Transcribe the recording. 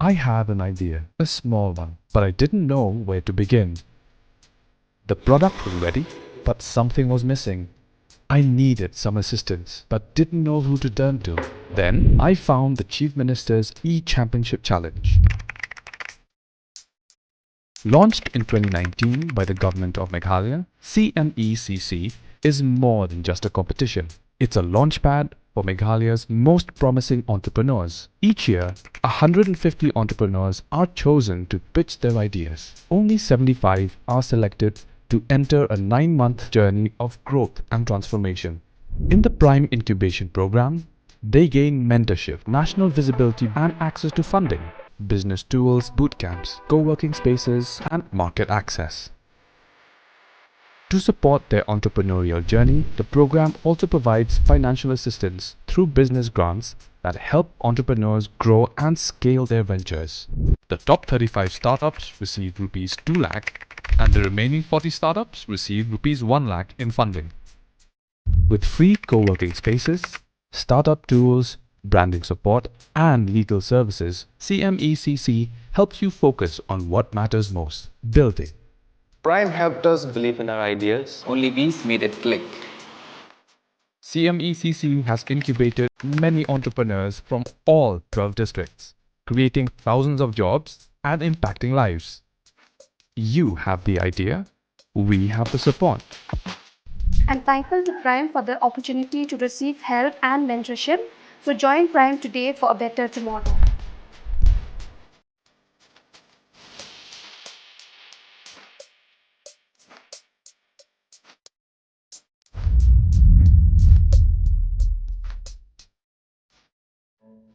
I had an idea, a small one, but I didn't know where to begin. The product was ready, but something was missing. I needed some assistance, but didn't know who to turn to. Then I found the Chief Minister's E-Championship Challenge. Launched in 2019 by the government of Meghalaya, CMECC is more than just a competition. It's a launchpad for Meghalaya's most promising entrepreneurs. Each year, 150 entrepreneurs are chosen to pitch their ideas. Only 75 are selected to enter a 9-month journey of growth and transformation. In the Prime Incubation Program, they gain mentorship, national visibility and access to funding, business tools, bootcamps, co-working spaces and market access. To support their entrepreneurial journey, the program also provides financial assistance through business grants that help entrepreneurs grow and scale their ventures. The top 35 startups receive rupees 2 lakh and the remaining 40 startups receive rupees 1 lakh in funding. With free co-working spaces, startup tools, branding support, and legal services, CMECC helps you focus on what matters most: building. Prime helped us believe in our ideas. Only we made it click. CMECC has incubated many entrepreneurs from all 12 districts, creating thousands of jobs and impacting lives. You have the idea, we have the support. I'm thankful to Prime for the opportunity to receive help and mentorship. So join Prime today for a better tomorrow.